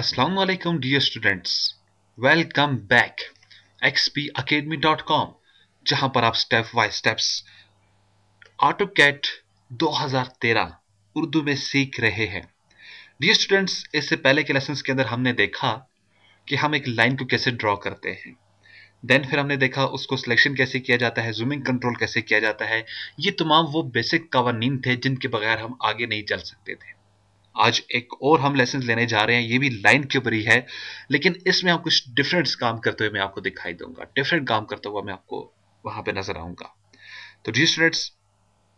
अस्सलाम वालेकुम dear students, welcome back xpacademy.com, जहां पर आप step by steps AutoCAD 2013 Urdu में सीख रहे हैं। डियर स्टूडेंट्स, इससे पहले के लेसन्स के अंदर हमने देखा कि हम एक लाइन को कैसे ड्रॉ करते हैं। देन फिर हमने देखा उसको सिलेक्शन कैसे किया जाता है, जूमिंग कंट्रोल कैसे किया जाता है। ये तमाम वो बेसिक कवानीन थे जिनके बगैर हम आगे नहीं चल सकते थे। आज एक और हम लेसन लेने जा रहे हैं, ये भी लाइन के ऊपर ही है, लेकिन इसमें हम कुछ डिफरेंट काम करते हुए मैं आपको दिखाई दूंगा। डिफरेंट काम करता हुआ मैं आपको वहां पे नजर आऊंगा। तो जी स्टूडेंट्स,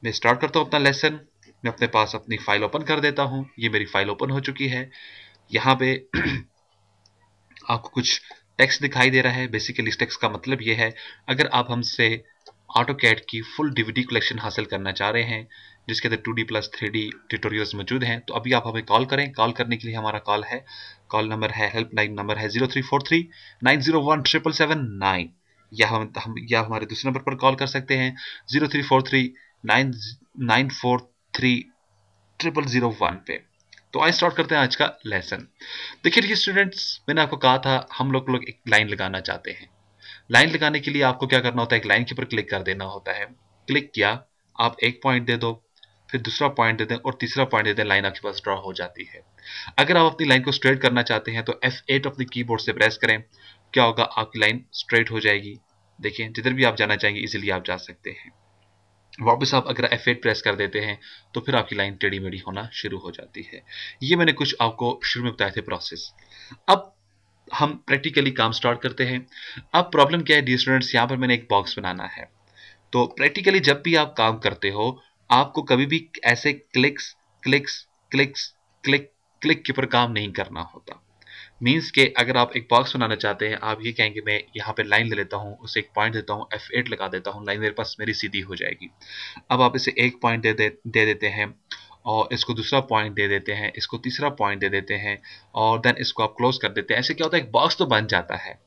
मैं स्टार्ट करता हूं अपना लेसन। मैं अपने पास अपनी फाइल ओपन कर देता हूं। ये मेरी फाइल ओपन हो चुकी है। यहाँ पे आपको कुछ टेक्स्ट दिखाई दे रहा है। बेसिकली इस टेक्स्ट का मतलब ये है, अगर आप हमसे ऑटोकैड की फुल डीवीडी कलेक्शन हासिल करना चाह रहे हैं जिसके अंदर 2D प्लस 3D ट्यूटोरियल्स मौजूद हैं, तो अभी आप हमें कॉल करें। कॉल करने के लिए हमारा कॉल नंबर है, हेल्पलाइन नंबर है 0343901779, या हमारे दूसरे नंबर पर कॉल कर सकते हैं 0343943001 पे। तो आइए स्टार्ट करते हैं आज का लेसन। देखिए स्टूडेंट्स, मैंने आपको कहा था हम लोग एक लाइन लगाना चाहते हैं। लाइन लगाने के लिए आपको क्या करना होता है, एक लाइन के ऊपर क्लिक कर देना होता है। क्लिक किया, आप एक पॉइंट दे दो, फिर दूसरा पॉइंट दे दें और तीसरा पॉइंट दे दें, लाइन आपके पास ड्रॉ हो जाती है। अगर आप अपनी लाइन को स्ट्रेट करना चाहते हैं तो F8 अपने कीबोर्ड से प्रेस करें। क्या होगा, आपकी लाइन स्ट्रेट हो जाएगी। देखिए, जिधर भी आप जाना चाहेंगे इजीली आप जा सकते हैं। वापस आप अगर F8 प्रेस कर देते हैं तो फिर आपकी लाइन टेढ़ी मेढ़ी होना शुरू हो जाती है। ये मैंने कुछ आपको शुरू में बताए थे प्रोसेस। अब हम प्रैक्टिकली काम स्टार्ट करते हैं। अब प्रॉब्लम क्या है डियर स्टूडेंट्स, यहाँ पर मैंने एक बॉक्स बनाना है। तो प्रैक्टिकली जब भी आप काम करते हो, आपको कभी भी ऐसे clicks clicks clicks click click के ऊपर काम नहीं करना होता। मीन्स के अगर आप एक बॉक्स बनाना चाहते हैं, आप ये कहेंगे मैं यहाँ पे लाइन ले लेता हूँ, उसे एक पॉइंट देता हूँ, F8 लगा देता हूँ, लाइन मेरे पास मेरी सीधी हो जाएगी। अब आप इसे एक पॉइंट दे देते हैं, और इसको दूसरा पॉइंट दे देते हैं, इसको तीसरा पॉइंट दे देते हैं, और देन इसको आप क्लोज कर देते हैं। ऐसे क्या होता है, एक बॉक्स तो बन जाता है,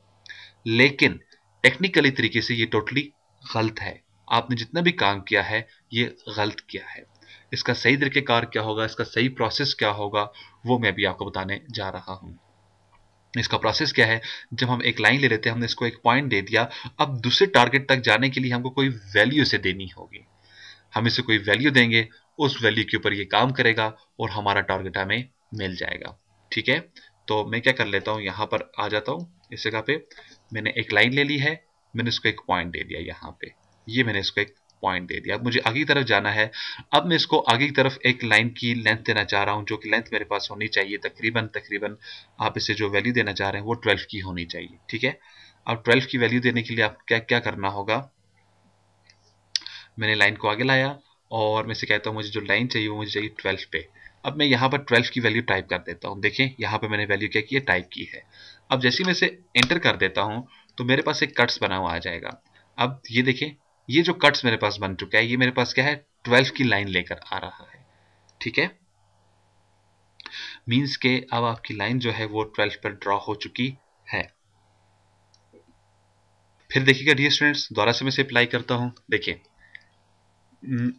लेकिन टेक्निकली तरीके से ये टोटली गलत है। आपने जितना भी काम किया है ये गलत किया है। इसका सही तरीकेकार क्या होगा, इसका सही प्रोसेस क्या होगा, वो मैं भी आपको बताने जा रहा हूं। इसका प्रोसेस क्या है, जब हम एक लाइन ले लेते हैं, हमने इसको एक पॉइंट दे दिया। अब दूसरे टारगेट तक जाने के लिए हमको कोई वैल्यू इसे देनी होगी। हम इसे कोई वैल्यू देंगे, उस वैल्यू के ऊपर ये काम करेगा और हमारा टारगेट हमें मिल जाएगा। ठीक है, तो मैं क्या कर लेता हूं, यहां पर आ जाता हूं। इस जगह पे मैंने एक लाइन ले ली है, मैंने इसको एक पॉइंट दे दिया यहाँ पे। ये मैंने इसको एक पॉइंट दे दिया। अब मुझे आगे की तरफ जाना है। अब मैं इसको आगे की तरफ एक लाइन की लेंथ देना चाह रहा हूं, जो कि लेंथ मेरे पास होनी चाहिए तकरीबन तकरीबन, आप इसे जो वैल्यू देना चाह रहे हैं वो 12 की होनी चाहिए। ठीक है, अब 12 की वैल्यू देने के लिए आप क्या क्या करना होगा, मैंने लाइन को आगे लाया और मैं से कहता हूँ मुझे जो लाइन चाहिए वो मुझे चाहिए 12 पे। अब मैं यहाँ पर 12 की वैल्यू टाइप कर देता हूँ। देखें, यहाँ पे मैंने वैल्यू क्या की है, टाइप की है। अब जैसे मैं इसे एंटर कर देता हूँ तो मेरे पास एक कट्स बना हुआ आ जाएगा। अब ये देखें, ये जो कट्स मेरे पास बन चुका है, ये मेरे पास क्या है, 12 की लाइन लेकर आ रहा है। ठीक है, मीन्स के अब आपकी लाइन जो है वो 12 पर ड्रॉ हो चुकी है। फिर देखिएगा डियर स्टूडेंट्स, दोबारा से मैं इसे अप्लाई करता हूँ। देखिए,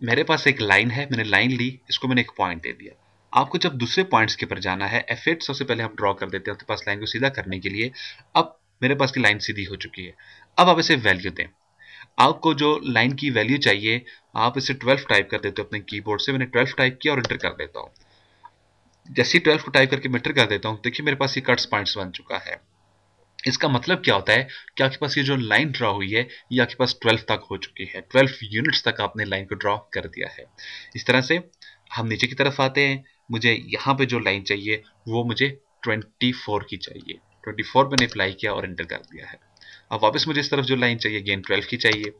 मेरे पास एक लाइन है, मैंने लाइन ली, इसको मैंने एक पॉइंट दे दिया। आपको जब दूसरे पॉइंट्स के ऊपर जाना है, F8 सबसे पहले हम ड्रॉ कर देते हैं अपने पास लाइन को सीधा करने के लिए। अब मेरे पास की लाइन सीधी हो चुकी है। अब आप इसे वैल्यू दें। आपको जो लाइन की वैल्यू चाहिए, आप इसे 12 टाइप कर देते हो अपने कीबोर्ड से। मैंने 12 टाइप किया और एंटर कर देता हूँ। जैसे ही 12 को टाइप करके मैं एंटर कर देता हूँ, देखिए मेरे पास ये कट्स पॉइंट्स बन चुका है। इसका मतलब क्या होता है कि आपके पास ये जो लाइन ड्रॉ हुई है, ये आपके पास 12 तक हो चुकी है। 12 यूनिट्स तक आपने लाइन को ड्रॉ कर दिया है। इस तरह से हम नीचे की तरफ आते हैं। मुझे यहाँ पे जो लाइन चाहिए वो मुझे 24 की चाहिए। 24 मैंने अप्लाई किया और एंटर कर दिया है। अब वापस मुझे इस तरफ जो लाइन चाहिए अगेन 12 की चाहिए।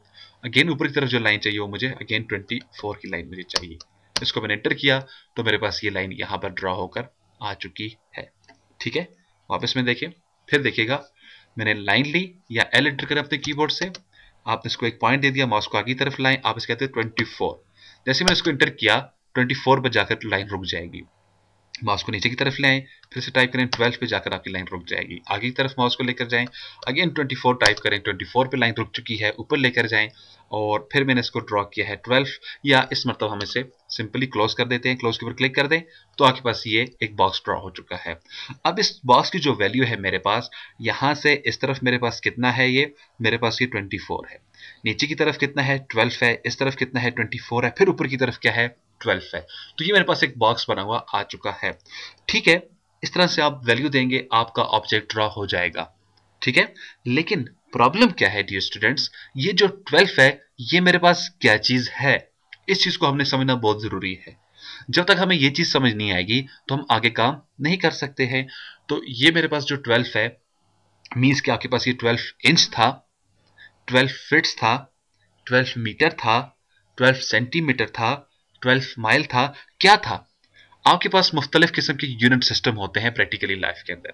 अगेन ऊपर की तरफ जो लाइन चाहिए वो मुझे अगेन 24 की लाइन मुझे चाहिए। इसको मैंने एंटर किया तो मेरे पास ये लाइन यहाँ पर ड्रॉ होकर आ चुकी है। ठीक है, वापस में देखें, फिर देखिएगा, मैंने लाइन ली या एल एंटर करें अपने कीबोर्ड से। आपने इसको एक पॉइंट दे दिया, माउस को आगे की तरफ लाएं, आप इसे कहते हैं 24। जैसे मैंने इसको एंटर किया, 24 पर जाकर लाइन रुक जाएगी। माउस को नीचे की तरफ ले आएं, फिर से टाइप करें 12 पे, जाकर आपकी लाइन रुक जाएगी। आगे की तरफ माउस को लेकर जाएं, अगेन 24 टाइप करें, 24 पे लाइन रुक चुकी है, ऊपर लेकर जाएं और फिर मैंने इसको ड्रॉ किया है 12, या इस मतलब हम इसे सिंपली क्लोज कर देते हैं। क्लोज के ऊपर क्लिक कर दें तो आपके पास ये एक बॉक्स ड्रॉ हो चुका है। अब इस बॉक्स की जो वैल्यू है मेरे पास, यहां से इस तरफ मेरे पास कितना है, ये मेरे पास ये 24 है, नीचे की तरफ कितना है 12 है, इस तरफ कितना है 24 है, फिर ऊपर की तरफ क्या है 12 है। तो ये मेरे पास एक बॉक्स बना हुआ आ चुका है। ठीक है, इस तरह से आप वैल्यू देंगे, आपका ऑब्जेक्ट ड्रॉ हो जाएगा। ठीक है, लेकिन प्रॉब्लम क्या है डियर स्टूडेंट्स, ये जो 12 है ये मेरे पास क्या चीज है, इस चीज को हमने समझना बहुत जरूरी है। जब तक हमें ये चीज समझ नहीं आएगी तो हम आगे काम नहीं कर सकते हैं। तो ये मेरे पास जो 12 है, मीन्स कि आपके पास ये 12 इंच था, 12 फीट्स था, 12 मीटर था, 12 सेंटीमीटर था, 12 माइल था, क्या था? आपके पास मुख्तलिफ किस्म के यूनिट सिस्टम होते हैं प्रैक्टिकली लाइफ के अंदर।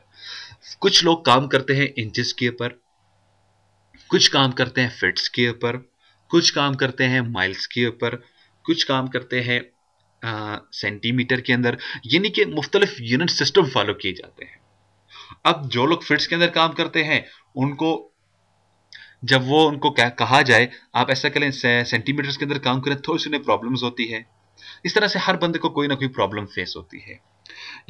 कुछ लोग काम करते हैं इंचेस के ऊपर, कुछ काम करते हैं फिट्स के ऊपर, कुछ काम करते हैं माइल्स के ऊपर, कुछ काम करते हैं सेंटीमीटर के अंदर, यानी कि मुख्तलिफ यूनिट सिस्टम फॉलो किए जाते हैं। अब जो लोग फिट्स के अंदर काम करते हैं, उनको जब वो उनको क्या कहा जाए आप ऐसा करें सेंटीमीटर्स के अंदर काम करें, थोड़ी सी उन्हें प्रॉब्लम्स होती है। इस तरह से हर बंदे को कोई ना कोई प्रॉब्लम फेस होती है।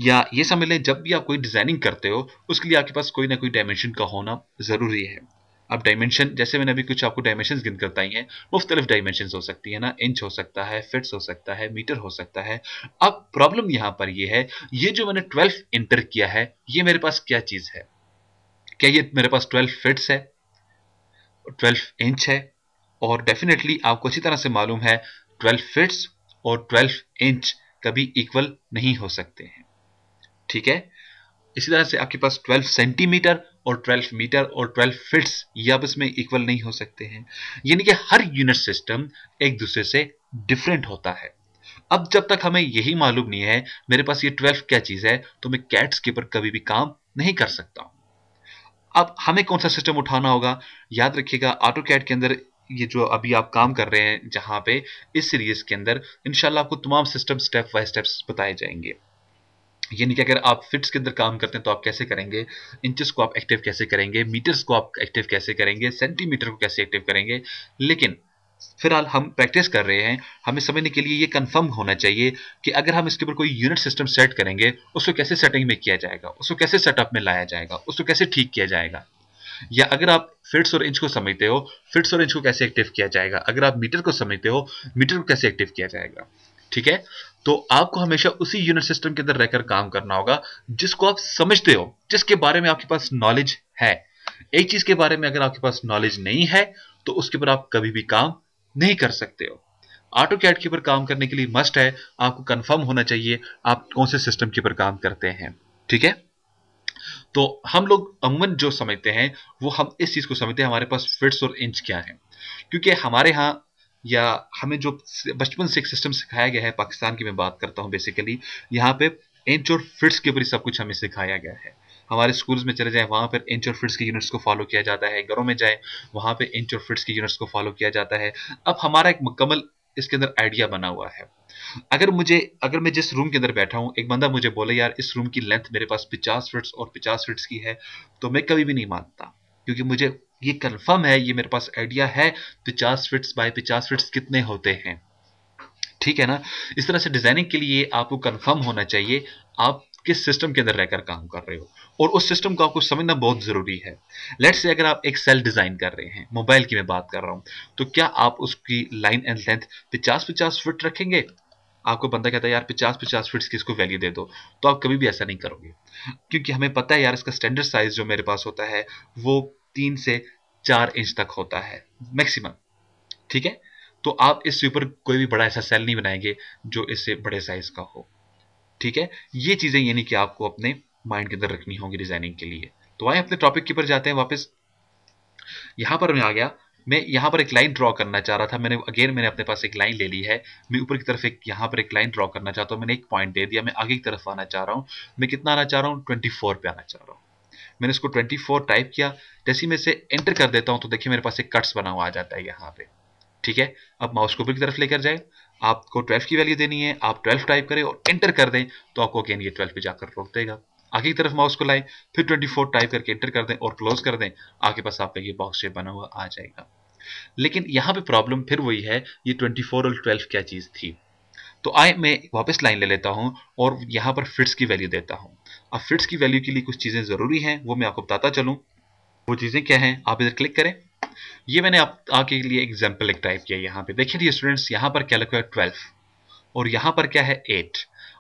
या ये समझ लें, जब भी आप कोई डिजाइनिंग करते हो उसके लिए आपके पास कोई ना कोई डायमेंशन का होना जरूरी है। अब डायमेंशन, जैसे मैंने अभी कुछ आपको डायमेंशन गिन कर बताई हैं, मुख्तलिफ डायमेंशन हो सकती है ना, इंच हो सकता है, फिट्स हो सकता है, मीटर हो सकता है। अब प्रॉब्लम यहां पर ये है, ये जो मैंने 12 इंटर किया है ये मेरे पास क्या चीज है? क्या ये मेरे पास 12 फिट्स है, 12 इंच है? और डेफिनेटली आपको अच्छी तरह से मालूम है 12 फिट्स और 12 इंच कभी इक्वल नहीं हो सकते हैं। ठीक है, इसी तरह से आपके पास 12 सेंटीमीटर और 12 मीटर और 12 फिट्स ये आपस में इक्वल नहीं हो सकते हैं। यानी कि हर यूनिट सिस्टम एक दूसरे से डिफरेंट होता है। अब जब तक हमें यही मालूम नहीं है मेरे पास ये 12 क्या चीज है, तो मैं कैट्स के ऊपर कभी भी काम नहीं कर सकता। अब हमें कौन सा सिस्टम उठाना होगा? याद रखिएगा, ऑटो कैड के अंदर ये जो अभी आप काम कर रहे हैं जहां पे, इस सीरीज के अंदर इंशाल्लाह आपको तमाम सिस्टम स्टेप बाय स्टेप्स बताए जाएंगे। यानी कि अगर आप फिट्स के अंदर काम करते हैं तो आप कैसे करेंगे, इंचेस को आप एक्टिव कैसे करेंगे, मीटर्स को आप एक्टिव कैसे करेंगे, सेंटीमीटर को कैसे एक्टिव करेंगे। लेकिन फिलहाल हम प्रैक्टिस कर रहे हैं, हमें समझने के लिए ये कंफर्म होना चाहिए कि अगर हम इसके ऊपर कोई यूनिट सिस्टम सेट करेंगे उसको कैसे सेटिंग में किया जाएगा, उसको कैसे सेटअप में लाया जाएगा, उसको कैसे ठीक किया जाएगा। या अगर आप फिट्स और इंच को समझते हो, फिट्स और इंच को कैसे एक्टिव किया जाएगा, अगर आप मीटर को समझते हो, मीटर को कैसे एक्टिव किया जाएगा। ठीक है, तो आपको हमेशा उसी यूनिट सिस्टम के अंदर रहकर काम करना होगा जिसको आप समझते हो, जिसके बारे में आपके पास नॉलेज है। एक चीज के बारे में अगर आपके पास नॉलेज नहीं है तो उसके ऊपर आप कभी भी काम नहीं कर सकते हो। ऑटो कैड के ऊपर काम करने के लिए मस्ट है आपको कंफर्म होना चाहिए आप कौन से सिस्टम के ऊपर काम करते हैं। ठीक है, तो हम लोग अमूमन जो समझते हैं वो हम इस चीज को समझते हैं हमारे पास फिट्स और इंच क्या है, क्योंकि हमारे यहाँ या हमें जो बचपन से एक सिस्टम सिखाया गया है, पाकिस्तान की मैं बात करता हूँ बेसिकली, यहाँ पे इंच और फिट्स के ऊपर ही सब कुछ हमें सिखाया गया है। हमारे स्कूल्स में चले जाए वहां पर इंच और फिट्स के यूनिट्स को फॉलो किया जाता है, घरों में जाए वहां पे इंच और फिट्स के यूनिट्स को फॉलो किया जाता है। अब हमारा एक मुकम्मल इसके अंदर आइडिया बना हुआ है। अगर मैं जिस रूम के अंदर बैठा हूं, एक बंदा मुझे बोले यार इस रूम की लेंथ मेरे पास 50 फीट्स और 50 फीट्स की है, तो मैं कभी भी नहीं मानता, क्योंकि मुझे ये कंफर्म है, ये मेरे पास आइडिया है 50 फीट्स बाय 50 फीट्स कितने होते हैं। ठीक है ना, इस तरह से डिजाइनिंग के लिए आपको कंफर्म होना चाहिए आप किस सिस्टम के अंदर रहकर काम कर रहे हो, और उस सिस्टम को आपको समझना बहुत जरूरी है। लेट्स से अगर आप एक सेल डिजाइन कर रहे हैं, मोबाइल की मैं बात कर रहा हूं, तो क्या आप उसकी लाइन एंड लेंथ 50-50 फीट रखेंगे? आपको बंदा कहता है यार 50-50 फीट की इसको वैल्यू दे दो, तो आप कभी भी ऐसा नहीं करोगे, क्योंकि हमें पता है यार इसका स्टैंडर्ड साइज जो मेरे पास होता है वो 3 से 4 इंच तक होता है मैक्सिमम। ठीक है, तो आप इससे ऊपर कोई भी बड़ा ऐसा सेल नहीं बनाएंगे जो इससे बड़े साइज का हो। ठीक है, ये चीजें यानी कि आपको अपने माइंड के अंदर रखनी होंगी डिजाइनिंग के लिए। तो आए अपने टॉपिक के ऊपर जाते हैं वापस। यहां पर मैं आ गया, मैं यहां पर एक लाइन ड्रॉ करना चाह रहा था, मैंने अपने पास एक लाइन ले ली है, मैं ऊपर की तरफ एक यहां पर एक लाइन ड्रॉ करना चाहता हूं, मैंने एक पॉइंट दे दिया, मैं आगे की तरफ आना चाह रहा हूं। मैं कितना आना चाह रहा हूं? 24 पे आना चाह रहा हूं। मैंने इसको 24 टाइप किया, जैसे ही मैं इसे एंटर कर देता हूं तो देखिए मेरे पास एक कट्स बना हुआ आ जाता है यहाँ पे। ठीक है, अब माउस को ऊपर की तरफ लेकर जाए, आपको 12 की वैल्यू देनी है, आप 12 टाइप करें और एंटर कर दें तो आपको अगेन ये 12 पे जाकर रोक देगा। आगे की तरफ माउस को लाएं, फिर 24 टाइप करके एंटर कर दें और क्लोज कर दें, आपके पास आपका ये बॉक्स शेप बना हुआ आ जाएगा। लेकिन यहाँ पे प्रॉब्लम फिर वही है, ये 24 और 12 क्या चीज थी। तो आए मैं वापस लाइन ले लेता हूं और यहां पर फिट्स की वैल्यू देता हूं। अब फिट्स की वैल्यू के लिए कुछ चीजें जरूरी हैं, वो मैं आपको बताता चलूं। वो चीजें क्या हैं, आप इधर क्लिक करें। ये मैंने आपके लिए एग्जाम्पल एक टाइप किया। यहाँ पे देखिए स्टूडेंट्स, यहाँ पर क्या लिखा है 12 और यहाँ पर क्या है 8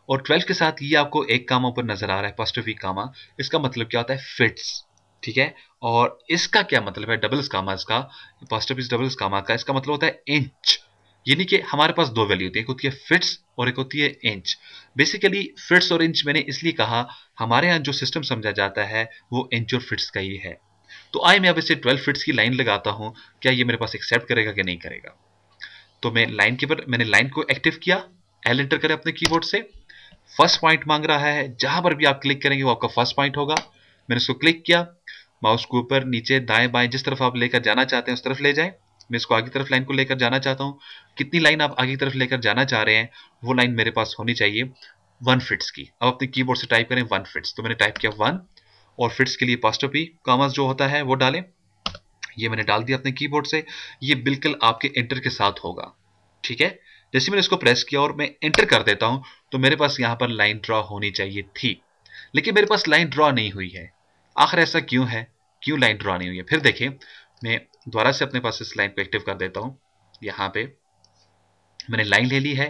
और 12 के साथ ये आपको एक कामा ऊपर नजर आ रहा है, पॉजिटिव कामा। इसका मतलब क्या होता है, फिट्स। ठीक है, और इसका क्या मतलब है, डबल कामा, इसका पॉजिटिव डबल कामा का इसका मतलब होता है इंच। यानी कि हमारे पास दो वैल्यू होती है, एक होती है फिट्स और एक होती है इंच। बेसिकली फिट्स और इंच मैंने इसलिए कहा, हमारे यहाँ जो सिस्टम समझा जाता है वो इंच और फिट्स का ही है। तो आइए मैं अब इसे 12 फिट्स की लाइन लगाता हूं, क्या ये मेरे पास एक्सेप्ट करेगा कि नहीं करेगा। तो मैं लाइन के पर मैंने लाइन को एक्टिव किया, एल एंटर करें अपने कीबोर्ड से। फर्स्ट पॉइंट मांग रहा है, जहां पर भी आप क्लिक करेंगे वो आपका फर्स्ट पॉइंट होगा। मैंने इसको क्लिक किया, माउस को ऊपर नीचे दाएं बाएं जिस तरफ आप लेकर जाना चाहते हैं उस तरफ ले जाएं। मैं इसको आगे तरफ लाइन को लेकर जाना चाहता हूं। कितनी लाइन आप आगे तरफ लेकर जाना चाह रहे हैं, वो लाइन मेरे पास होनी चाहिए 1 फिट्स की। अब अपने कीबोर्ड से टाइप करें 1 फिट्स। तो मैंने टाइप किया 1 और फिट्स के लिए पास्टोपी कामास जो होता है वो डालें। ये मैंने डाल दिया अपने कीबोर्ड से। ये बिल्कुल आपके एंटर के साथ होगा। ठीक है, जैसे मैंने इसको प्रेस किया और मैं एंटर कर देता हूं तो मेरे पास यहां पर लाइन ड्रॉ होनी चाहिए थी, लेकिन मेरे पास लाइन ड्रॉ नहीं हुई है। आखिर ऐसा क्यों है, क्यों लाइन ड्रॉ नहीं हुई है? फिर देखिए, मैं दोबारा से अपने पास इस लाइन को एक्टिव कर देता हूं। यहां पे मैंने लाइन ले ली है,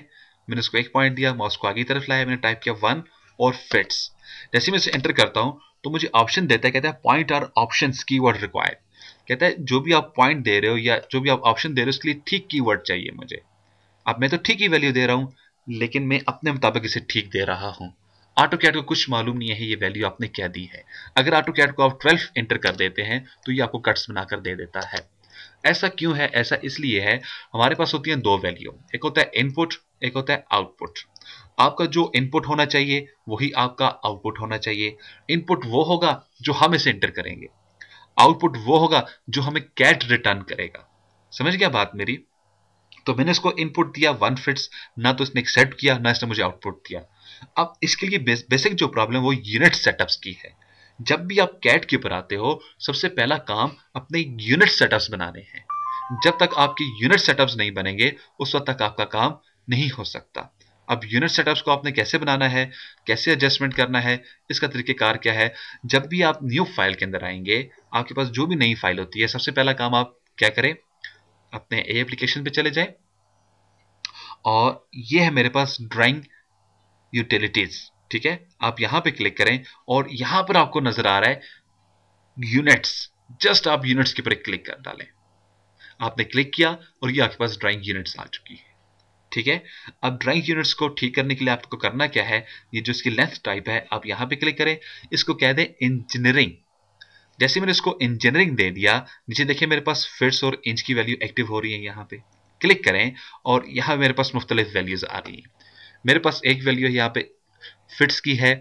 मैंने उसको एक पॉइंट दिया, माउस को आगे तरफ लाया, मैंने टाइप किया 1 और फिट्स। जैसे मैं इसे एंटर करता हूं तो मुझे ऑप्शन देता है, कहता है पॉइंट और ऑप्शंस कीवर्ड रिक्वायर्ड। कहता है जो भी आप पॉइंट दे रहे हो या जो भी आप ऑप्शन दे रहे हो उसके लिए ठीक कीवर्ड चाहिए मुझे। अब मैं तो ठीक ही वैल्यू दे रहा हूं, लेकिन मैं अपने मुताबिक इसे ठीक दे रहा हूं। ऑटो कैड को कुछ मालूम नहीं है ये वैल्यू आपने क्या दी है। अगर ऑटो कैड को आप 12 एंटर कर देते हैं तो ये आपको कट्स बनाकर दे देता है। ऐसा क्यों है? ऐसा इसलिए है, हमारे पास होती है दो वैल्यू, एक होता है इनपुट, एक होता है आउटपुट। आपका जो इनपुट होना चाहिए वही आपका आउटपुट होना चाहिए। इनपुट वो होगा जो हम इसे एंटर करेंगे, आउटपुट वो होगा जो हमें कैट रिटर्न करेगा। समझ गया बात मेरी? तो मैंने इसको इनपुट दिया 1 फिट्स, ना तो इसने एक्सेप्ट किया ना इसने मुझे आउटपुट दिया। अब इसके लिए बेसिक जो प्रॉब्लम वो यूनिट सेटअप्स की है। जब भी आप कैट के ऊपर आते हो, सबसे पहला काम अपने यूनिट सेटअप्स बनाने हैं। जब तक आपकी यूनिट सेटअप्स नहीं बनेंगे उस वक्त तक आपका काम नहीं हो सकता। अब यूनिट सेटअप्स को आपने कैसे बनाना है, कैसे एडजस्टमेंट करना है, इसका तरीकेकार क्या है। जब भी आप न्यू फाइल के अंदर आएंगे, आपके पास जो भी नई फाइल होती है, सबसे पहला काम आप क्या करें, अपने ए एप्लीकेशन पे चले जाएं और ये है मेरे पास ड्राइंग यूटिलिटीज। ठीक है, आप यहां पे क्लिक करें और यहां पर आपको नजर आ रहा है यूनिट्स। जस्ट आप यूनिट्स के ऊपर क्लिक कर डालें। आपने क्लिक किया और ये आपके पास ड्राइंग यूनिट्स आ चुकी है। ठीक है, अब ड्राइंग यूनिट्स को ठीक करने के लिए आपको करना क्या है, ये जो इसकी लेंथ टाइप है आप यहां पे क्लिक करें, इसको कह दें इंजीनियरिंग। जैसे मैंने इसको इंजीनियरिंग दे दिया, नीचे देखिए मेरे पास फिट्स और इंच की वैल्यू एक्टिव हो रही है। यहाँ पे क्लिक करें और यहाँ मेरे पास मुख्तलिफ वैल्यूज आ रही हैं। मेरे पास एक वैल्यू है यहाँ पे फिट्स की है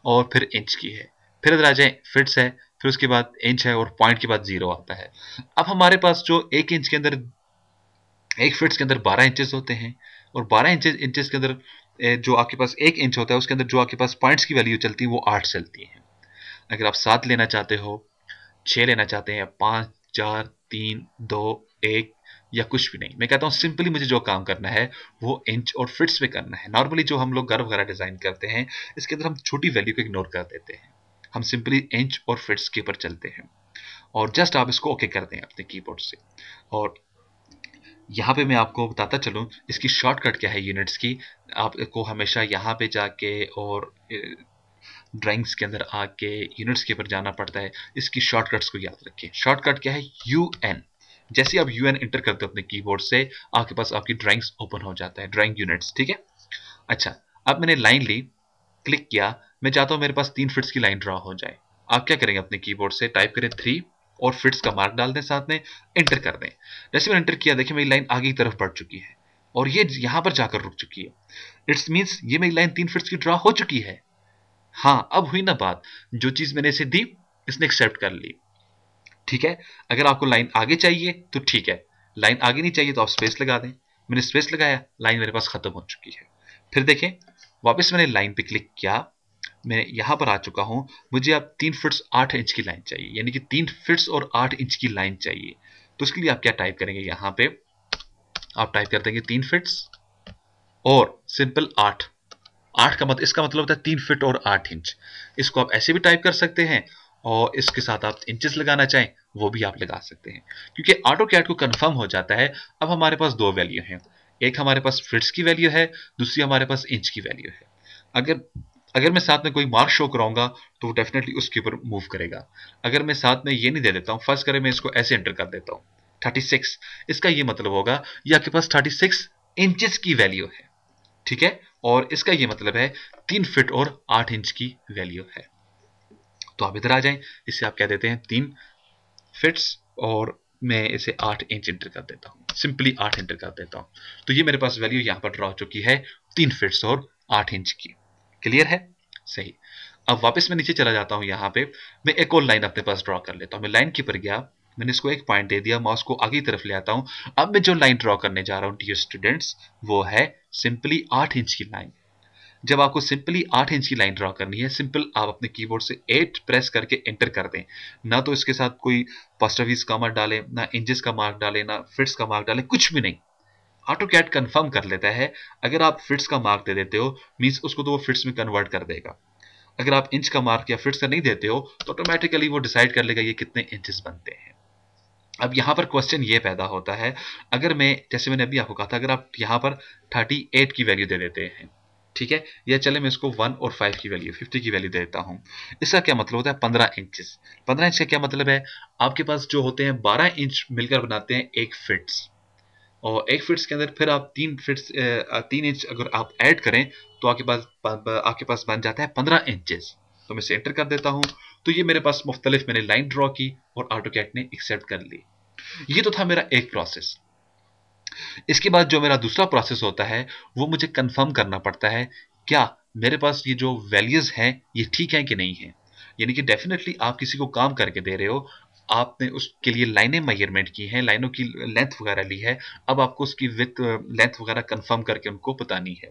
और फिर इंच की है। फिर इधर आ जाए, फिट्स है, फिर उसके बाद इंच है और पॉइंट के बाद 0 आता है। अब हमारे पास जो एक इंच के अंदर, एक फिट्स के अंदर 12 इंचेस होते हैं और 12 इंचेस के अंदर जो आपके पास एक इंच होता है उसके अंदर जो आपके पास पॉइंट्स की वैल्यू चलती है वो 8 चलती है। अगर आप 7 लेना चाहते हो, 6 लेना चाहते हैं, 5 4 3 2 1 या कुछ भी नहीं, मैं कहता हूं सिंपली मुझे जो काम करना है वो इंच और फिट्स पे करना है। नॉर्मली जो हम लोग घर वगैरह डिजाइन करते हैं इसके अंदर हम छोटी वैल्यू को इग्नोर कर देते हैं, हम सिंपली इंच और फिट्स के ऊपर चलते हैं और जस्ट आप इसको ओके कर दें अपने कीबोर्ड से। और यहाँ पे मैं आपको बताता चलूं इसकी शॉर्टकट क्या है यूनिट्स की। आपको हमेशा यहाँ पे जाके और ड्राइंग्स के अंदर आके यूनिट्स के ऊपर जाना पड़ता है। इसकी शॉर्टकट्स को याद रखें। शॉर्टकट क्या है, UN। जैसे आप UN एंटर करते हो अपने कीबोर्ड से, आपके पास आपकी ड्राइंग्स ओपन हो जाता है, ड्राइंग यूनिट्स। ठीक है, अच्छा अब मैंने लाइन ली, क्लिक किया, मैं चाहता हूं मेरे पास 3 फिट्स की लाइन ड्रॉ हो जाए। आप क्या करेंगे, अपने कीबोर्ड से टाइप करें 3 और फिट्स का मार्क डाल दें, साथ में एंटर कर दें। जैसे मैंने एंटर किया, देखिए मेरी लाइन आगे की तरफ बढ़ चुकी है और ये यहां पर जाकर रुक चुकी है। इट्स मीन्स ये मेरी लाइन 3 फिट्स की ड्रॉ हो चुकी है। हाँ, अब हुई ना बात, जो चीज मैंने इसे दी इसने एक्सेप्ट कर ली। ठीक है, अगर आपको लाइन आगे चाहिए तो ठीक है, लाइन आगे नहीं चाहिए तो आप स्पेस लगा दें। मैंने स्पेस लगाया, लाइन मेरे पास खत्म हो चुकी है। फिर देखें, वापस मैंने लाइन पे क्लिक किया, मैं यहां पर आ चुका हूं। मुझे अब 3 फीट 8 इंच की लाइन चाहिए, यानी कि 3 फीट और 8 इंच की लाइन चाहिए। तो उसके लिए आप क्या टाइप करेंगे, यहां पे आप टाइप कर देंगे 3 फीट और सिंपल 8। 8 का मतलब, इसका मतलब होता है 3 फीट और 8 इंच। इसको आप ऐसे भी टाइप कर सकते हैं और इसके साथ आप इंचेस लगाना चाहें वो भी आप लगा सकते हैं, क्योंकि ऑटो कैड को कंफर्म हो जाता है। अब हमारे पास दो वैल्यू हैं, एक हमारे पास फिट्स की वैल्यू है, दूसरी हमारे पास इंच की वैल्यू है। अगर अगर मैं साथ में कोई मार्क शो कराऊंगा तो वो डेफिनेटली उसके ऊपर मूव करेगा। अगर मैं साथ में ये नहीं दे देता हूं, फर्स्ट करें मैं इसको ऐसे एंटर कर देता हूं 36, इसका ये मतलब होगा ये आपके पास 36 इंचेस की वैल्यू है, ठीक है। और इसका ये मतलब है 3 फीट और 8 इंच की वैल्यू है। तो आप इधर आ जाएं, इसे आप कह देते हैं 3 फिट्स और मैं इसे 8 इंच एंटर कर देता हूं, सिंपली 8 एंटर कर देता हूं। तो ये मेरे पास वैल्यू यहां पर ड्रॉ हो चुकी है 3 फिट्स और 8 इंच की। क्लियर है? सही। अब वापस मैं नीचे चला जाता हूं, यहां पे मैं एक और लाइन अपने पास ड्रॉ कर लेता हूं। मैं लाइन के ऊपर गया, मैंने इसको एक पॉइंट दे दिया, माउस को आगे की तरफ ले आता हूं। अब मैं जो लाइन ड्रॉ करने जा रहा हूं डियर स्टूडेंट्स, वो है सिंपली 8 इंच की लाइन। जब आपको सिंपली 8 इंच की लाइन ड्रॉ करनी है, सिंपल आप अपने कीबोर्ड से 8 प्रेस करके एंटर कर दें। ना तो इसके साथ कोई पोस्टफिक्स का मार्क डालें, ना इंचेस का मार्क डालें, ना फिट्स का मार्क डालें, कुछ भी नहीं। ऑटो कैड कंफर्म कर लेता है। अगर आप फिट्स का मार्क दे देते हो मींस उसको तो वो फिट्स में कन्वर्ट कर देगा। अगर आप इंच का मार्क या फिट्स का नहीं देते हो तो ऑटोमेटिकली वो डिसाइड कर लेगा ये कितने इंचेस बनते हैं। अब यहां पर क्वेश्चन ये पैदा होता है, अगर मैं, जैसे मैंने अभी आपको कहा था, अगर आप यहां पर 38 की वैल्यू दे देते हैं, ठीक है, या चले मैं इसको 1 और 5 की वैल्यू 50 की वैल्यू दे देता हूं। इसका क्या मतलब होता है 15 इंचेस। 15 इंच का क्या मतलब है, आपके पास जो होते हैं 12 इंच मिलकर बनाते हैं एक फिट्स, और एक फिट्स के अंदर फिर आप 3 इंच अगर आप ऐड करें तो आपके पास बन जाता है 15 इंचेस। तो मैं इसे एंटर कर देता हूं। तो ये मेरे पास मुख्तलिफ मैंने लाइन ड्रॉ की और ऑटोकैड ने एक्सेप्ट कर ली। ये तो था मेरा एक प्रोसेस। इसके बाद जो मेरा दूसरा प्रोसेस होता है वो मुझे कंफर्म करना पड़ता है क्या मेरे पास ये जो वैल्यूज हैं ये ठीक है कि नहीं है। यानी कि डेफिनेटली आप किसी को काम करके दे रहे हो, आपने उसके लिए लाइनें मेजरमेंट की हैं, लाइनों की लेंथ वगैरह ली है, अब आपको उसकी विड्थ लेंथ वगैरह कंफर्म करके उनको बतानी है।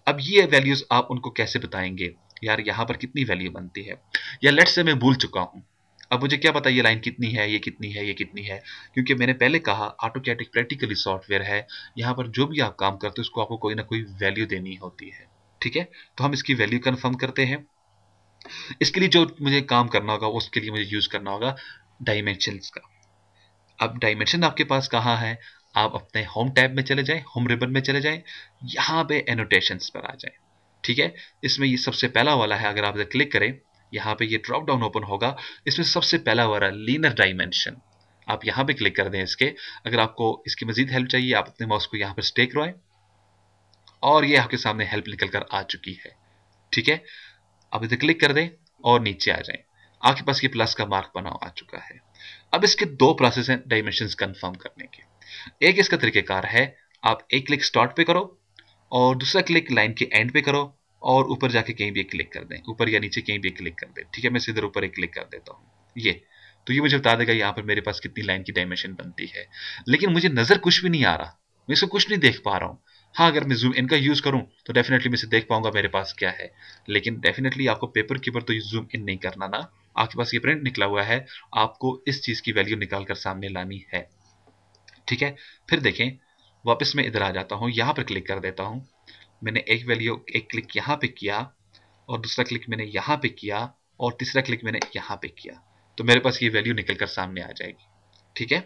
अब ये वैल्यूज आप उनको कैसे बताएंगे, यार यहाँ पर कितनी वैल्यू बनती है, या लेट से मैं भूल चुका हूँ, अब मुझे क्या पता ये लाइन कितनी है, ये कितनी है, ये कितनी है, क्योंकि मैंने पहले कहा ऑटोकैड एक प्रैक्टिकली सॉफ्टवेयर है। यहाँ पर जो भी आप काम करते हो उसको आपको कोई ना कोई वैल्यू देनी होती है, ठीक है। तो हम इसकी वैल्यू कंफर्म करते हैं। इसके लिए जो मुझे काम करना होगा उसके लिए मुझे यूज करना होगा डायमेंशंस का। अब डायमेंशन आपके पास कहाँ है, आप अपने होम टैब में चले जाएं, होम रिबन में चले जाएं, यहाँ पे एनोटेशंस पर आ जाएं, ठीक है। इसमें ये सबसे पहला वाला है, अगर आप इसे क्लिक करें यहाँ पे ये ड्रॉप डाउन ओपन होगा, इसमें सबसे पहला वाला लीनियर डायमेंशन, आप यहाँ पे क्लिक कर दें इसके। अगर आपको इसकी मजीद हेल्प चाहिए आप अपने माउस को यहाँ पर स्टे करवाएं और ये आपके सामने हेल्प निकल कर आ चुकी है, ठीक है। अब इसे क्लिक कर दें और नीचे आ जाएं, आपके पास ये प्लस का मार्क बना आ चुका है। अब इसके दो प्रोसेस हैं डायमेंशंस कंफर्म करने के। एक इसका तरीकेकार है, आप एक क्लिक स्टार्ट पे करो और दूसरा क्लिक लाइन के एंड पे करो और ऊपर जाके कहीं भी एक क्लिक कर दें, ऊपर या नीचे कहीं भी एक क्लिक कर दें, ठीक है। मैं सीधे ऊपर एक क्लिक कर देता हूं, ये तो ये मुझे बता देगा यहाँ पर मेरे पास कितनी लाइन की डायमेंशन बनती है। लेकिन मुझे नजर कुछ भी नहीं आ रहा, मैं इसको कुछ नहीं देख पा रहा हूँ। हाँ, अगर मैं जूम इन का यूज करूं तो डेफिनेटली मैं इसे देख पाऊंगा मेरे पास क्या है, लेकिन डेफिनेटली आपको पेपर के ऊपर तो जूम इन नहीं करना ना, आपके पास ये प्रिंट निकला हुआ है, आपको इस चीज की वैल्यू निकालकर सामने लानी है, ठीक है। फिर देखें, वापस मैं इधर आ जाता हूं, यहां पर क्लिक कर देता हूं। मैंने एक क्लिक यहां पे किया और दूसरा क्लिक मैंने यहां पे किया और तीसरा क्लिक मैंने यहां पे किया, तो मेरे पास ये वैल्यू निकलकर सामने आ जाएगी, ठीक है।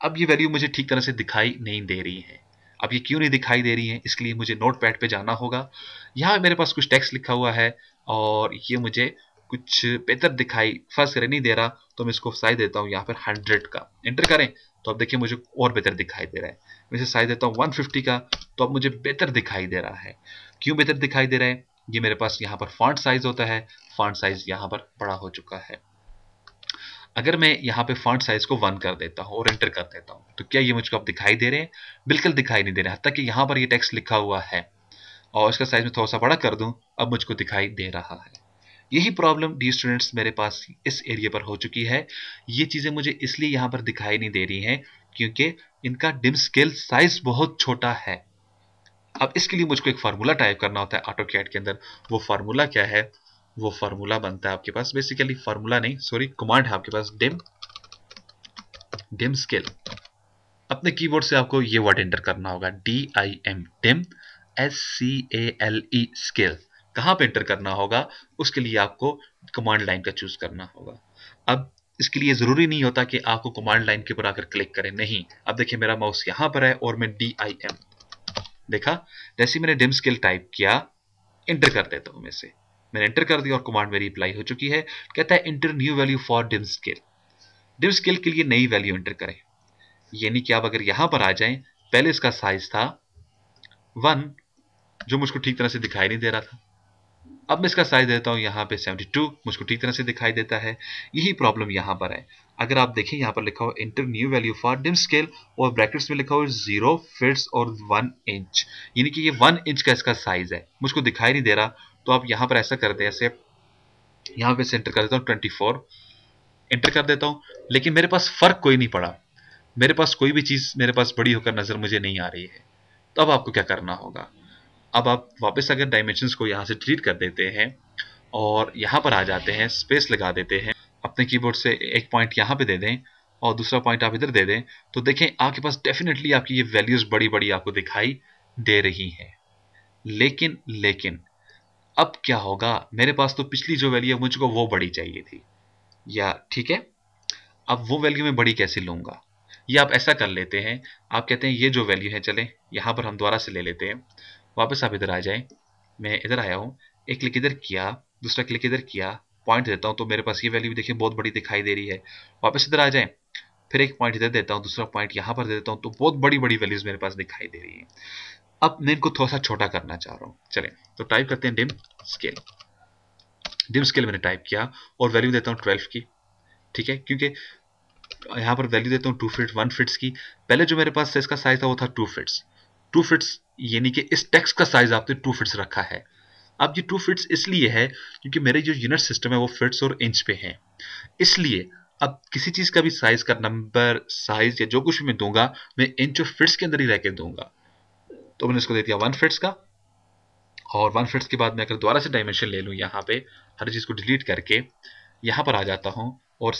अब ये वैल्यू मुझे ठीक तरह से दिखाई नहीं दे रही है। अब ये क्यों नहीं दिखाई दे रही है, इसके लिए मुझे नोट पैड पे जाना होगा। यहाँ मेरे पास कुछ टेक्स्ट लिखा हुआ है और ये मुझे कुछ बेहतर दिखाई फर्स्ट करे नहीं दे रहा, तो मैं इसको साइज देता हूँ यहाँ पर 100 का, एंटर करें तो अब देखिए मुझे और बेहतर दिखाई दे रहा है। मैं इसे साइज देता हूँ 150 का, तो अब मुझे बेहतर दिखाई दे रहा है। क्यों बेहतर दिखाई दे रहा है, ये मेरे पास यहाँ पर फॉन्ट साइज होता है, फॉन्ट साइज यहाँ पर बड़ा हो चुका है। अगर मैं यहाँ पे फॉन्ट साइज को 1 कर देता हूँ और एंटर कर देता हूँ तो क्या ये मुझको अब दिखाई दे रहे हैं, बिल्कुल दिखाई नहीं दे रहे, हत्ता कि यहाँ पर ये टेक्स्ट लिखा हुआ है और इसका साइज में थोड़ा सा बड़ा कर दूं अब मुझको दिखाई दे रहा है। यही प्रॉब्लम डी स्टूडेंट्स मेरे पास इस एरिया पर हो चुकी है। ये चीजें मुझे इसलिए यहां पर दिखाई नहीं दे रही हैं क्योंकि इनका डिम स्केल साइज बहुत छोटा है। अब इसके लिए मुझको एक फार्मूला टाइप करना होता है ऑटो कैड के अंदर। वो फार्मूला क्या है? वो फार्मूला बनता है आपके पास, बेसिकली फार्मूला नहीं सॉरी कमांड है आपके पास, डिम स्केल। अपने कीबोर्ड से आपको ये वर्ड एंटर करना होगा, DIM, डिम, SCALE, स्केल। कहां पे एंटर करना होगा? उसके लिए आपको कमांड लाइन का चूज करना होगा। अब इसके लिए जरूरी नहीं होता कि आपको कमांड लाइन के ऊपर आकर क्लिक करें, नहीं। अब देखिए मेरा माउस यहां पर है और मैं DIM देखा, जैसे मैंने डिम स्केल टाइप किया, एंटर कर देता हूं। मैंने एंटर कर दिया और कमांड मेरी अप्लाई हो चुकी है। कहता है inter new value for dim scale. Dim scale के लिए नई वैल्यू एंटर करें, यानी कि आप अगर यहां पर आ जाएं, पहले इसका साइज था 1 जो मुझको ठीक तरह से दिखाई नहीं दे रहा था। अब मैं इसका साइज देता हूं यहां पे 72, मुझको ठीक तरह से दिखाई देता है। यही प्रॉब्लम यहां पर है। अगर आप देखें यहां पर लिखा हुआ inter new value for dim scale और ब्रैकेट्स में लिखा हुआ 0 फीट्स और 1 इंच, यानी कि ये 1 इंच का इसका साइज है, मुझको दिखाई नहीं दे रहा। तो आप यहां पर ऐसा कर दें, ऐसे यहां पे एंटर कर देता हूं 24, एंटर कर देता हूं, लेकिन मेरे पास फर्क कोई नहीं पड़ा। मेरे पास कोई भी चीज मेरे पास बड़ी होकर नजर मुझे नहीं आ रही है। तो अब आपको क्या करना होगा? अब आप वापस अगर डायमेंशंस को यहां से डिलीट कर देते हैं और यहां पर आ जाते हैं, स्पेस लगा देते हैं, अपने कीबोर्ड से एक पॉइंट यहां पे दे दें और दूसरा पॉइंट आप इधर दे दें, तो देखें आपके पास डेफिनेटली आपकी ये वैल्यूज बड़ी बड़ी आपको दिखाई दे रही हैं। लेकिन अब क्या होगा? मेरे पास तो पिछली जो वैल्यू है मुझको वो बड़ी चाहिए थी, या ठीक है, अब वो वैल्यू मैं बड़ी कैसे लूंगा? ये आप ऐसा कर लेते हैं, आप कहते हैं ये जो वैल्यू है, चलें यहां पर हम दोबारा से ले लेते हैं। वापस आप इधर आ जाएं, मैं इधर आया हूं, एक क्लिक इधर किया, दूसरा क्लिक इधर किया, पॉइंट देता हूं तो मेरे पास ये वैल्यू भी देखिए बहुत बड़ी दिखाई दे रही है। वापस इधर आ जाएं, फिर एक पॉइंट इधर देता हूं, दूसरा पॉइंट यहां पर दे देता हूं, तो बहुत बड़ी बड़ी वैल्यूज मेरे पास दिखाई दे रही है। अब मैं इनको थोड़ा सा छोटा करना चाह रहा हूं, चलें तो टाइप करते हैं डिम स्केल। डिम स्केल मैंने टाइप किया और वैल्यू देता हूं 12 की, ठीक है, क्योंकि यहाँ पर वैल्यू देता हूँ 2 फीट 1 फीट्स की। पहले जो मेरे पास इसका साइज था वो था 2 फीट्स। 2 फीट्स यानी कि इस टेक्स्ट का साइज आपने 2 फीट्स रखा है। अब ये 2 फीट्स इसलिए है क्योंकि मेरे जो यूनिट सिस्टम है वो फीट्स और इंच पे है, इसलिए अब किसी चीज का भी साइज का नंबर, साइज या जो कुछ भी मैं दूंगा, मैं इंच और फीट्स के अंदर ही रह के दूंगा। तो मैंने इसको दे दिया 1 फीट्स का, और 1 फीट्स के बाद मैं अगर दोबारा से डायमेंशन ले लूँ, यहाँ पे हर चीज को डिलीट करके यहाँ पर आ जाता हूँ और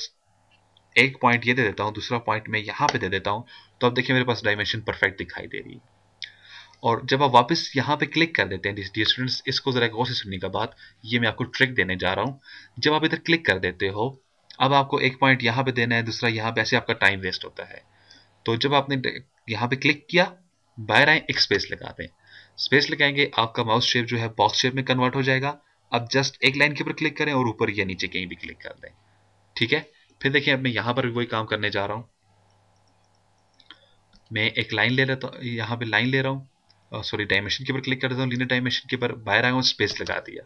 एक पॉइंट ये दे देता हूं, दूसरा पॉइंट मैं यहां पे दे देता हूं, तो अब देखिए मेरे पास डायमेंशन परफेक्ट दिखाई दे रही है। और जब आप वापस यहां पे क्लिक कर देते हैं, डियर स्टूडेंट्स इसको जरा गौर से सुनने का बात, ये मैं आपको ट्रिक देने जा रहा हूं। जब आप इधर क्लिक कर देते हो, अब आपको एक पॉइंट यहां पे देना है, दूसरा यहां पे, ऐसे आपका टाइम वेस्ट होता है। तो जब आपने यहां पे क्लिक किया, बाहर आए, एक स्पेस लगा दें। स्पेस लगाएंगे, आपका माउस शेप जो है बॉक्स शेप में कन्वर्ट हो जाएगा। अब जस्ट एक लाइन के ऊपर क्लिक करें और ऊपर या नीचे कहीं भी क्लिक कर दें, ठीक है। फिर देखिए अब मैं यहां पर भी वही काम करने जा रहा हूं। मैं एक लाइन ले लेता हूं, यहां पे लाइन ले रहा हूं, सॉरी डायमेंशन के ऊपर क्लिक कर देता हूं, लीनियर डायमेंशन के ऊपर बाहर आया हूं, स्पेस लगा दिया,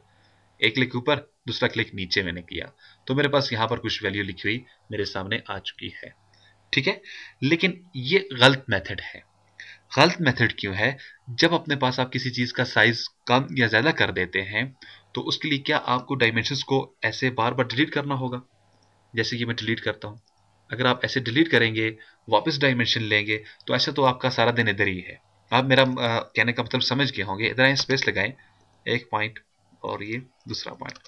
एक क्लिक ऊपर दूसरा क्लिक नीचे मैंने किया, तो मेरे पास यहां पर कुछ वैल्यू लिखी हुई मेरे सामने आ चुकी है, ठीक है। लेकिन ये गलत मेथड है। गलत मेथड क्यों है? जब अपने पास आप किसी चीज का साइज कम या ज्यादा कर देते हैं, तो उसके लिए क्या आपको डायमेंशंस को ऐसे बार बार डिलीट करना होगा? जैसे कि मैं डिलीट करता हूं, अगर आप ऐसे डिलीट करेंगे, वापस डायमेंशन लेंगे, तो ऐसा तो आपका सारा दिन इधर ही है। आप मेरा कहने का मतलब समझ गए होंगे। इधर आए, स्पेस लगाएं, एक पॉइंट और ये दूसरा पॉइंट,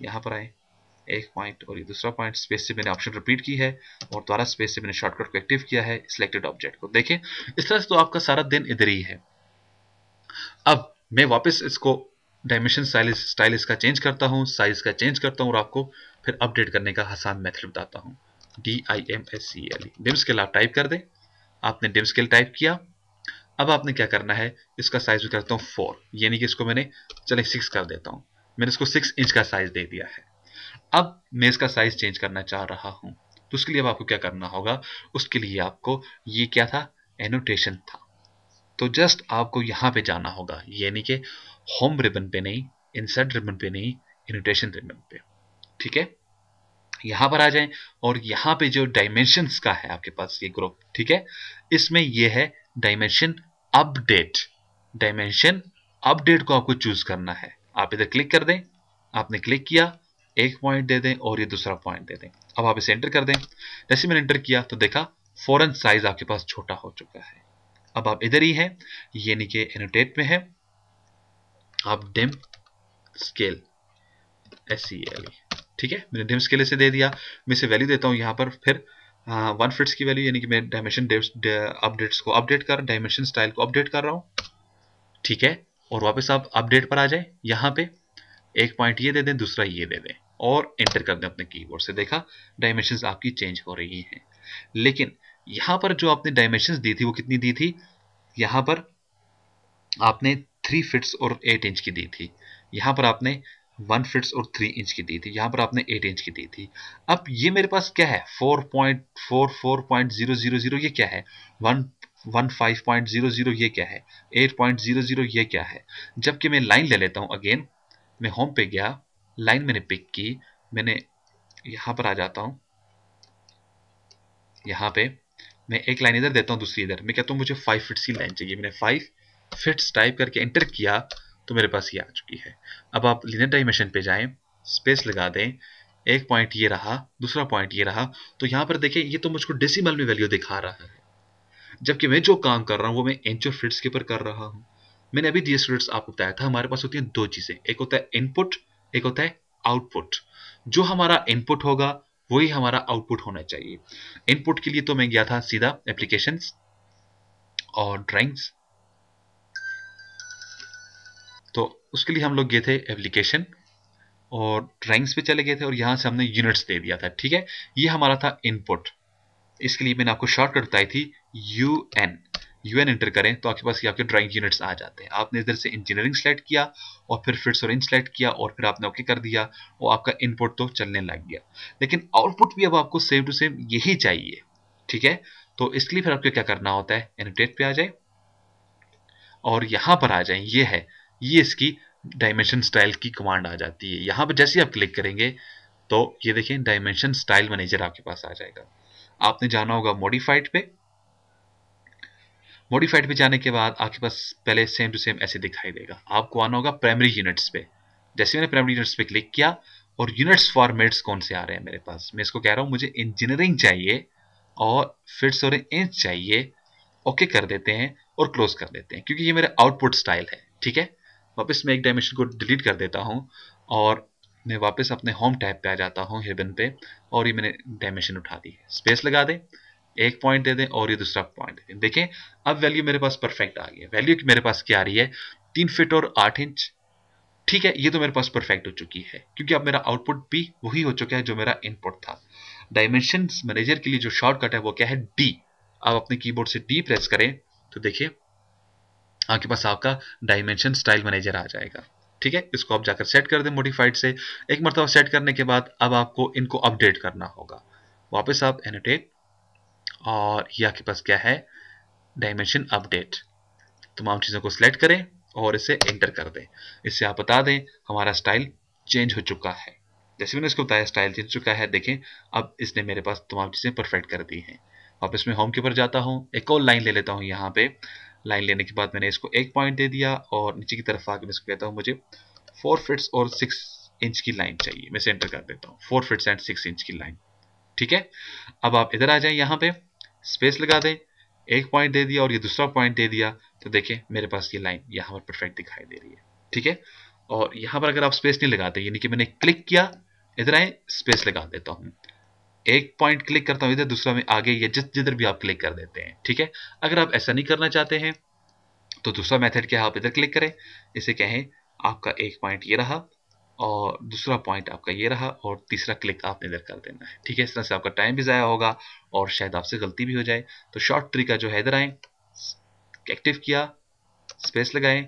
यहाँ पर आए, एक पॉइंट और ये दूसरा पॉइंट, स्पेस से मैंने ऑप्शन रिपीट की है और द्वारा स्पेस से मैंने शॉर्टकट को एक्टिव किया है सिलेक्टेड ऑब्जेक्ट को। देखें इस तरह से तो आपका सारा दिन इधर ही है। अब मैं वापस इसको डायमेंशन स्टाइल इसका चेंज करता हूं, साइज का चेंज करता हूं और आपको फिर अपडेट करने का आसान मेथड बताता हूं। DIMSCLE, डिम स्केल आप टाइप कर दें। आपने डिम स्केल टाइप किया, अब आपने क्या करना है, इसका साइज भी करता हूं 4, यानी कि इसको मैंने चले 6 कर देता हूं। मैंने इसको 6 इंच का साइज दे दिया है। अब मैं इसका साइज चेंज करना चाह रहा हूं, तो उसके लिए अब आपको क्या करना होगा? उसके लिए आपको ये क्या था, एनोटेशन था। तो जस्ट आपको यहां पे जाना होगा, यानी कि होम रिबन पे नहीं, इंसर्ट रिबन पे नहीं, एनोटेशन रिबन पे, ठीक है। यहां पर आ जाएं और यहां पे जो डायमेंशंस का है आपके पास ये ग्रुप, ठीक है, इसमें ये है डायमेंशन अपडेट। डायमेंशन अपडेट को आपको चूज करना है। आप इधर क्लिक कर दें, आपने क्लिक किया, एक पॉइंट दे दें और ये दूसरा पॉइंट दे दें। अब आप इसे एंटर कर दें। जैसे मैंने एंटर किया तो देखा फौरन साइज आपके पास छोटा हो चुका है। अब आप इधर ही हैं, यानी कि एनोटेट में है, आप डिम स्केल SCLE, ठीक है, मैंने डिम स्केल से दे दिया। मैं इसे वैल्यू देता हूं यहां पर, फिर 1 फिट्स की वैल्यू, यानी कि मैं डायमेंशन अपडेट्स को अपडेट कर, डायमेंशन स्टाइल को अपडेट कर रहा हूं, ठीक है। और वापस आप अपडेट पर आ जाए, यहां पे एक पॉइंट ये दे दें, दूसरा ये दे दें और एंटर कर दें अपने कीबोर्ड से। देखा डायमेंशंस आपकी चेंज हो रही हैं। लेकिन यहां पर जो आपने डायमेंशंस दी थी वो कितनी दी थी, यहां पर आपने 3 फिट्स और 8 इंच की दी थी, यहां पर आपने 1 फिट्स और 3 इंच की दी थी, यहां पर आपने 8 इंच की दी थी। अब ये मेरे पास क्या है, 4.44.000, ये क्या है, 115.00, ये क्या है, 8.00, ये क्या है। जबकि मैं लाइन ले लेता हूं, अगेन मैं होम पे गया, लाइन मैंने पिक की, मैंने यहां पर आ जाता हूं, यहां पे मैं एक लाइन इधर देता हूं, दूसरी इधर, मैं कहता हूं मुझे 5 फिट्स की लाइन चाहिए, मैंने 5 फिट्स टाइप करके एंटर किया तो मेरे पास ये आ चुकी है। अब आप लीनियर डायमेंशन पे जाएं, स्पेस लगा दें, एक पॉइंट ये रहा, दूसरा पॉइंट ये रहा, तो यहां पर देखें ये तो मुझको डेसिमल में वैल्यू दिखा रहा है, जबकि मैं जो काम कर रहा हूं वो मैं इंच और फिट्स के ऊपर कर रहा हूं। मैंने अभी जी स्टूडेंट्स आपको बताया था हमारे पास होती है दो चीजें, एक होता है इनपुट, एक होता है आउटपुट। जो हमारा इनपुट होगा वही हमारा आउटपुट होना चाहिए। इनपुट के लिए तो मैं गया था सीधा एप्लीकेशंस और ड्राइंग्स, तो उसके लिए हम लोग गए थे एप्लीकेशन और ड्राइंग्स पे चले गए थे और यहां से हमने यूनिट्स दे दिया था, ठीक है। ये हमारा था इनपुट। इसके लिए मैंने आपको शॉर्टकट बताई थी UN। UN एंटर करें तो आपके पास ये आपके ड्राइंग यूनिट्स आ जाते हैं। आपने इधर से इंजीनियरिंग सेलेक्ट किया और फिर फिट्स और इंच सेलेक्ट किया और फिर आपने ओके कर दिया, वो आपका इनपुट तो चलने लग गया। लेकिन आउटपुट भी अब आपको सेम टू सेम यही चाहिए, ठीक है। तो इसके लिए फिर आपको क्या करना होता है, एनोटेट पे आ जाए और यहां पर आ जाए, ये है, ये इसकी डायमेंशन स्टाइल की कमांड आ जाती है। यहां पर जैसे आप क्लिक करेंगे तो ये देखें डायमेंशन स्टाइल मैनेजर आपके पास आ जाएगा। आपने जाना होगा मॉडिफाइड पे, मॉडिफाइड पे जाने के बाद आपके पास पहले सेम टू सेम ऐसे दिखाई देगा। आपको आना होगा प्राइमरी यूनिट्स पे। जैसे मैंने प्राइमरी यूनिट्स पे क्लिक किया और यूनिट्स फॉर्मेट्स कौन से आ रहे हैं मेरे पास, मैं इसको कह रहा हूं मुझे इंजीनियरिंग चाहिए और फिट्स और इंच चाहिए, ओके कर देते हैं और क्लोज कर देते हैं क्योंकि ये मेरा आउटपुट स्टाइल है, ठीक है। वापस मैं एक डायमेंशन को डिलीट कर देता हूं और मैं वापस अपने होम टैब पे आ जाता हूं, हेवन पे, और ये मैंने डायमेंशन उठा दी, स्पेस लगा दें, एक पॉइंट दे दें और ये दूसरा पॉइंट दे दें। देखें अब वैल्यू मेरे पास परफेक्ट आ गई है। वैल्यू मेरे पास क्या आ रही है, 3 फीट और 8 इंच, ठीक है। ये तो मेरे पास परफेक्ट हो चुकी है क्योंकि अब मेरा आउटपुट भी वही हो चुका है जो मेरा इनपुट था। डायमेंशन मैनेजर के लिए जो शॉर्टकट है वो क्या है, डी। आप अपने कीबोर्ड से डी प्रेस करें तो देखिए आपके पास आपका डायमेंशन स्टाइल मैनेजर आ जाएगा, ठीक है। इसको आप जाकर सेट कर दें मॉडिफाइड से। एक मरतबा सेट करने के बाद अब आपको इनको अपडेट करना होगा। वापस आप एनोटेट और ये आपके पास क्या है, डायमेंशन अपडेट, तमाम चीज़ों को सिलेक्ट करें और इसे एंटर कर दें। इससे आप बता दें हमारा स्टाइल चेंज हो चुका है। जैसे मैंने इसको बताया स्टाइल चेंज हो चुका है, देखें अब इसने मेरे पास तमाम चीज़ें परफेक्ट कर दी हैं। वापस मैं होम के ऊपर जाता हूँ, एक और लाइन ले लेता हूँ। यहाँ पे लाइन लेने के बाद मैंने इसको एक पॉइंट दे दिया और नीचे की तरफ आके मैं इसको कहता हूँ मुझे 4 फिट्स और 6 इंच की लाइन चाहिए, मैं सेंटर कर देता हूँ 4 फिट्स एंड 6 इंच की लाइन, ठीक है। अब आप इधर आ जाए, यहाँ पे स्पेस लगा दें, एक पॉइंट दे दिया और ये दूसरा पॉइंट दे दिया, तो देखिए मेरे पास ये लाइन यहाँ पर परफेक्ट दिखाई दे रही है, ठीक है। और यहाँ पर अगर आप स्पेस नहीं लगाते, यानी कि मैंने क्लिक किया, इधर आए स्पेस लगा देता हूँ, एक पॉइंट क्लिक करता हूँ इधर, दूसरा में आगे, या जिधर भी आप क्लिक कर देते हैं, ठीक है। अगर आप ऐसा नहीं करना चाहते हैं तो दूसरा मेथड क्या है, आप इधर क्लिक करें, इसे कहें आपका एक पॉइंट ये रहा और दूसरा पॉइंट आपका ये रहा और तीसरा क्लिक आपने इधर कर देना है, ठीक है। इस तरह से आपका टाइम भी ज़ाया होगा और शायद आपसे गलती भी हो जाए। तो शॉर्ट तरीका जो है, इधर आए, एक्टिव किया, स्पेस लगाएं,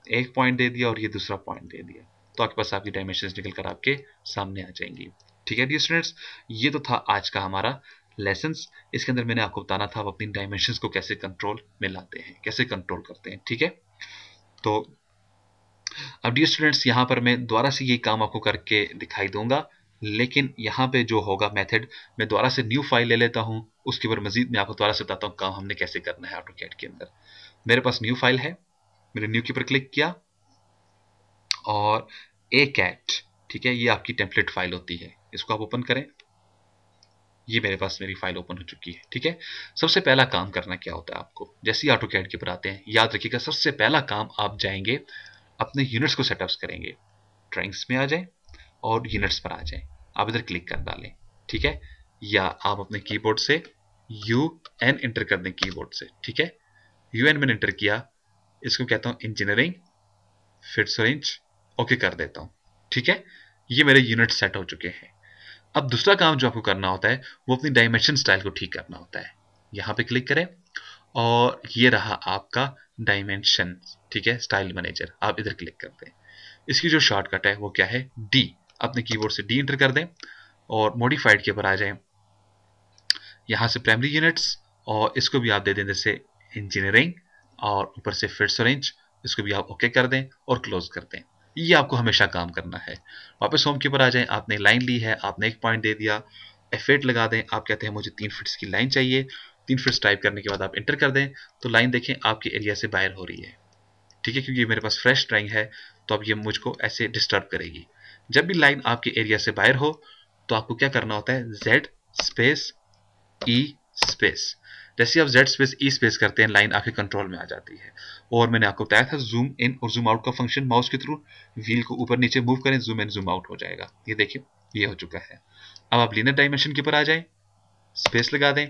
एक पॉइंट दे दिया और ये दूसरा पॉइंट दे दिया, तो आपके पास आपकी डायमेंशंस निकल कर आपके सामने आ जाएंगी, ठीक है डियर स्टूडेंट्स। ये तो था आज का हमारा लेसन्स। इसके अंदर मैंने आपको बताना था आप अपनी डायमेंशंस को कैसे कंट्रोल में लाते हैं, कैसे कंट्रोल करते हैं, ठीक है। तो अब डियर स्टूडेंट्स यहाँ पर मैं दोबारा से ये काम आपको करके दिखाई दूंगा, लेकिन यहाँ पे जो होगा मेथड, मैं दोबारा से न्यू फाइल ले लेता हूँ, उसके ऊपर मजीद मैं आपको दोबारा से बताता हूँ काम हमने कैसे करना है ऑटोकैड के अंदर। मेरे पास न्यू फाइल है, मैंने न्यू के ऊपर क्लिक किया और ए कैट, ठीक है, ये आपकी टेम्पलेट फाइल होती है, इसको आप ओपन करें। ये मेरे पास मेरी फाइल ओपन हो चुकी है। ठीक है, सबसे पहला काम करना क्या होता है आपको, जैसे ही AutoCAD के पर आते हैं, याद रखिएगा सबसे पहला काम आप जाएंगे अपने यूनिट्स को सेटअप करेंगे। ड्राइंग्स में आ जाएं और यूनिट्स पर आ जाएं, आप इधर क्लिक कर डालें। ठीक है, या आप अपने कीबोर्ड से UN एंटर कर दें कीबोर्ड से। ठीक है, UN मैंने एंटर किया, इसको कहता हूं इंजीनियरिंग, फिट्स रेंज, ओके कर देता हूं। ठीक है, ये मेरे यूनिट सेट हो चुके हैं। अब दूसरा काम जो आपको करना होता है वो अपनी डायमेंशन स्टाइल को ठीक करना होता है। यहां पे क्लिक करें और ये रहा आपका डायमेंशन। ठीक है, स्टाइल मैनेजर, आप इधर क्लिक करते हैं। इसकी जो शॉर्टकट है वो क्या है, डी। अपने कीबोर्ड से डी एंटर कर दें और मॉडिफाइड के ऊपर आ जाएं। यहां से प्राइमरी यूनिट्स, और इसको भी आप दे दें जैसे इंजीनियरिंग, और ऊपर से फिट्स रेंज, इसको भी आप ओके कर दें और क्लोज कर दें। ये आपको हमेशा काम करना है। वापस होम के ऊपर आ जाएं, आपने लाइन ली है, आपने एक पॉइंट दे दिया, F8 लगा दें। आप कहते हैं मुझे 3 फिट्स की लाइन चाहिए, 3 फिट्स टाइप करने के बाद आप एंटर कर दें, तो लाइन देखें आपके एरिया से बाहर हो रही है। ठीक है, क्योंकि ये मेरे पास फ्रेश ड्राइंग है तो अब ये मुझको ऐसे डिस्टर्ब करेगी। जब भी लाइन आपके एरिया से बाहर हो तो आपको क्या करना होता है, Z स्पेस E स्पेस। जैसे आप Z स्पेस E स्पेस करते हैं, लाइन आपके कंट्रोल में आ जाती है। और मैंने आपको बताया था जूम इन और जूम आउट का फंक्शन माउस के थ्रू, व्हील को ऊपर नीचे मूव करें, जूम इन जूम आउट हो जाएगा। ये देखिए, ये हो चुका है। अब आप लीनियर डायमेंशन के ऊपर आ जाएं, स्पेस लगा दें,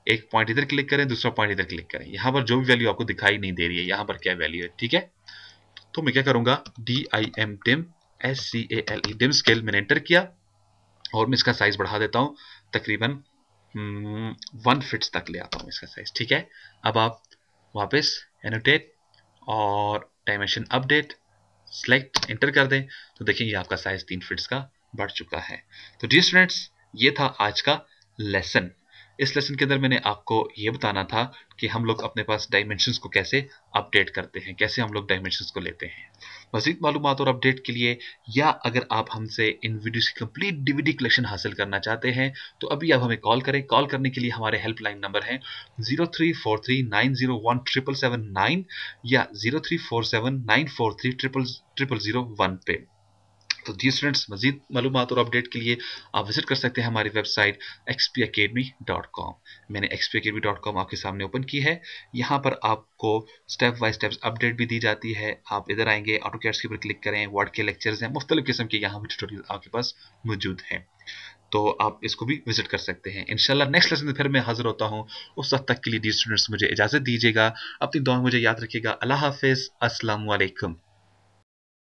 एक पॉइंट इधर क्लिक करें, दूसरा पॉइंट इधर क्लिक करें। यहां पर जो भी वैल्यू आपको दिखाई नहीं दे रही है, यहां पर क्या वैल्यू है। ठीक है, तो मैं क्या करूंगा, DIM dim SCALE dim scale मैंने एंटर किया और मैं इसका साइज बढ़ा देता हूं तकरीबन 1 फिट्स तक ले आता हूं इसका साइज। ठीक है, अब आप वापस एनोटेट और डायमेंशन अपडेट सेलेक्ट एंटर कर दें, तो देखेंगे आपका साइज 3 फिट्स का बढ़ चुका है। तो डियर स्टूडेंट्स, ये था आज का लेसन। इस लेसन के अंदर मैंने आपको ये बताना था कि हम लोग अपने पास डायमेंशंस को कैसे अपडेट करते हैं, कैसे हम लोग डायमेंशंस को लेते हैं। मजीद मालूमात और अपडेट के लिए, या अगर आप हमसे इन वीडियोस की कंप्लीट DVD कलेक्शन हासिल करना चाहते हैं तो अभी आप हमें कॉल करें। कॉल करने के लिए हमारे हेल्पलाइन नंबर है 0343901779 या 034794300001 पे। तो जी स्टूडेंट्स, मजीद मालूमात और अपडेट के लिए आप विजिट कर सकते हैं हमारी वेबसाइट xpacademy.com। मैंने xpacademy.com आपके सामने ओपन की है। यहाँ पर आपको स्टेप बाय स्टेप्स अपडेट भी दी जाती है। आप इधर आएंगे, AutoCAD के ऊपर क्लिक करें, वर्ड के लेक्चर्स हैं, मुख्तलिफ किस्म के यहाँ पर ट्यूटोरियल आपके पास मौजूद हैं, तो आप इसको भी विजिट कर सकते हैं। इंशाल्लाह नेक्स्ट लेसन में फिर मैं हाजिर होता हूँ। उस वक्त तक के लिए डी स्टूडेंट्स मुझे इजाज़त दीजिएगा, अपनी दुआ मुझे याद रखिएगा। अल्लाह हाफिज़, अस्सलामु अलैकुम।